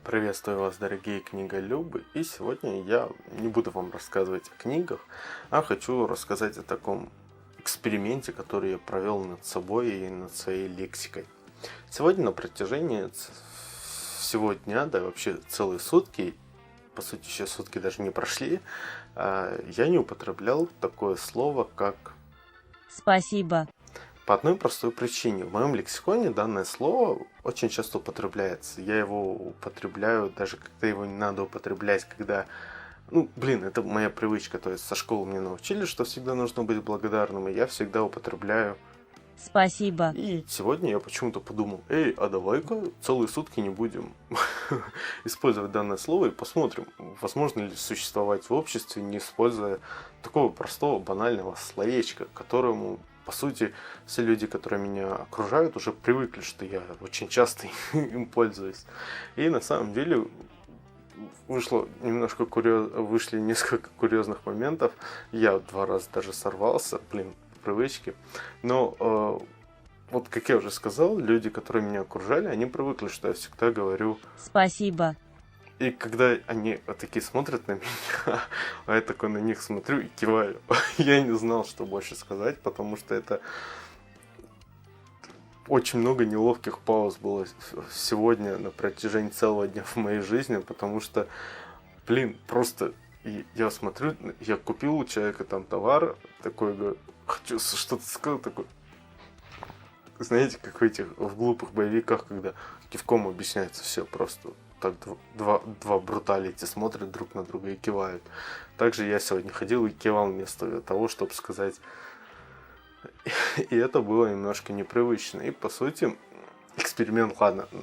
Приветствую вас, дорогие книголюбы, и сегодня я не буду вам рассказывать о книгах, а хочу рассказать о таком эксперименте, который я провел над собой и над своей лексикой. Сегодня на протяжении всего дня, да вообще целые сутки, по сути еще сутки даже не прошли, я не употреблял такое слово, как Спасибо. по одной простой причине. В моем лексиконе данное слово очень часто употребляется. Я его употребляю даже когда его не надо употреблять, когда... это моя привычка. То есть со школы мне научили, что всегда нужно быть благодарным, и я всегда употребляю. Спасибо. И сегодня я почему-то подумал, а давай-ка целые сутки не будем использовать данное слово и посмотрим, возможно ли существовать в обществе, не используя такого простого банального словечка, которому, по сути, все люди, которые меня окружают, уже привыкли, что я очень часто им пользуюсь. И на самом деле вышли несколько курьезных моментов. Я 2 раза даже сорвался, привычки. Но вот как я уже сказал, люди, которые меня окружали, они привыкли, что я всегда говорю Спасибо. и когда они вот такие смотрят на меня, а я такой на них смотрю и киваю. Я не знал, что больше сказать, потому что это очень много неловких пауз было сегодня на протяжении целого дня в моей жизни, потому что, просто я смотрю, я купил у человека там товар, такой говорю, хочу что-то сказать, такой, знаете, как в этих в глупых боевиках, когда кивком объясняется все просто. Так два бруталити смотрят друг на друга и кивают. Также я сегодня ходил и кивал вместо того, чтобы сказать. И это было немножко непривычно. И по сути,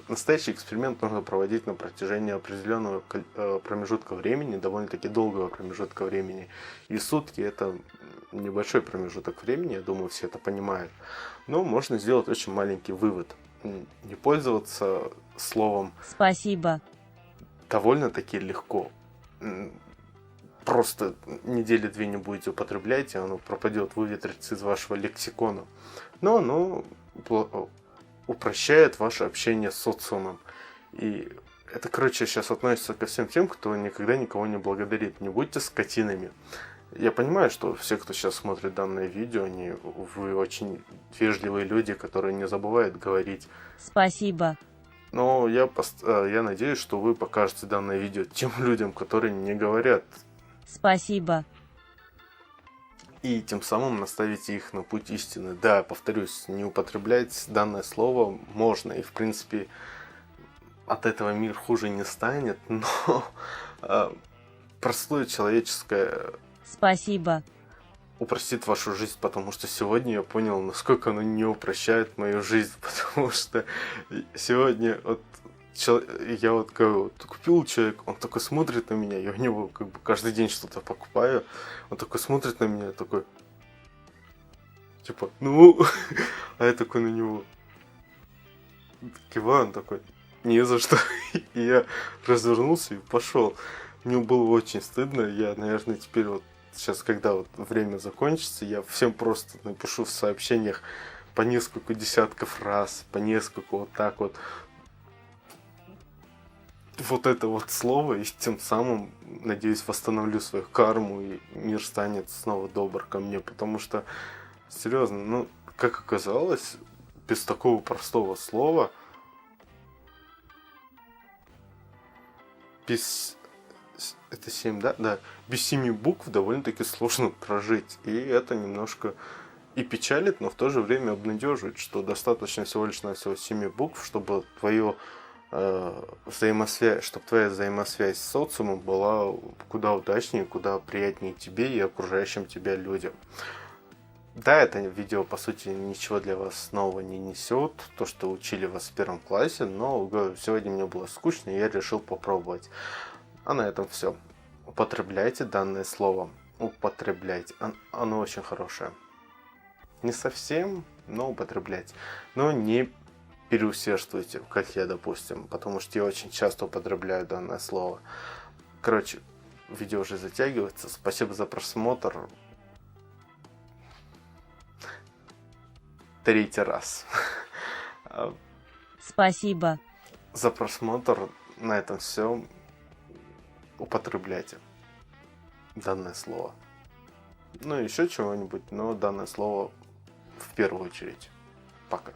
настоящий эксперимент нужно проводить на протяжении определенного промежутка времени, довольно-таки долгого промежутка времени. И сутки это небольшой промежуток времени, я думаю, все это понимают. Но можно сделать очень маленький вывод. Не пользоваться словом Спасибо. довольно-таки легко. Просто недели 2 не будете употреблять, и оно пропадет, выветрится из вашего лексикона. Но оно упрощает ваше общение с социумом. И это, сейчас относится ко всем тем, кто никогда никого не благодарит. Не будьте скотинами. Я понимаю, что все, кто сейчас смотрит данное видео, вы очень вежливые люди, которые не забывают говорить. Спасибо. Но я надеюсь, что вы покажете данное видео тем людям, которые не говорят. Спасибо. И тем самым наставите их на путь истины. Да, повторюсь, не употреблять данное слово можно. И, в принципе, от этого мир хуже не станет. Но простое человеческое... Спасибо. Упростит вашу жизнь, потому что сегодня я понял, насколько оно не упрощает мою жизнь. Потому что сегодня я купил человек, он такой смотрит на меня, я у него каждый день что-то покупаю, он такой смотрит на меня, такой, типа, а я такой на него киваю, он такой, не за что, и я развернулся и пошел. Мне было очень стыдно, я, наверное, теперь сейчас, когда время закончится, я всем просто напишу в сообщениях по несколько десятков раз, по несколько это слово, и тем самым, надеюсь, восстановлю свою карму, и мир станет снова добр ко мне, потому что, серьезно, как оказалось, без такого простого слова, это 7, да? Да. Без 7 букв довольно-таки сложно прожить, и это немножко и печалит, но в то же время обнадеживает, что достаточно всего лишь навсего 7 букв, чтобы твоя взаимосвязь с социумом была куда удачнее, куда приятнее тебе и окружающим тебя людям. Да, это видео, по сути, ничего для вас нового не несет, то, что учили вас в 1 классе, но сегодня мне было скучно, и я решил попробовать. А на этом все. Употребляйте данное слово. Употребляйте. Оно очень хорошее. Не совсем, но употреблять. Но не переусердствуйте, как я, допустим, потому что я очень часто употребляю данное слово. Видео уже затягивается. Спасибо за просмотр. 3-й раз. Спасибо. За просмотр. На этом все. Употребляйте данное слово. Ну, еще чего-нибудь, но данное слово в первую очередь. Пока.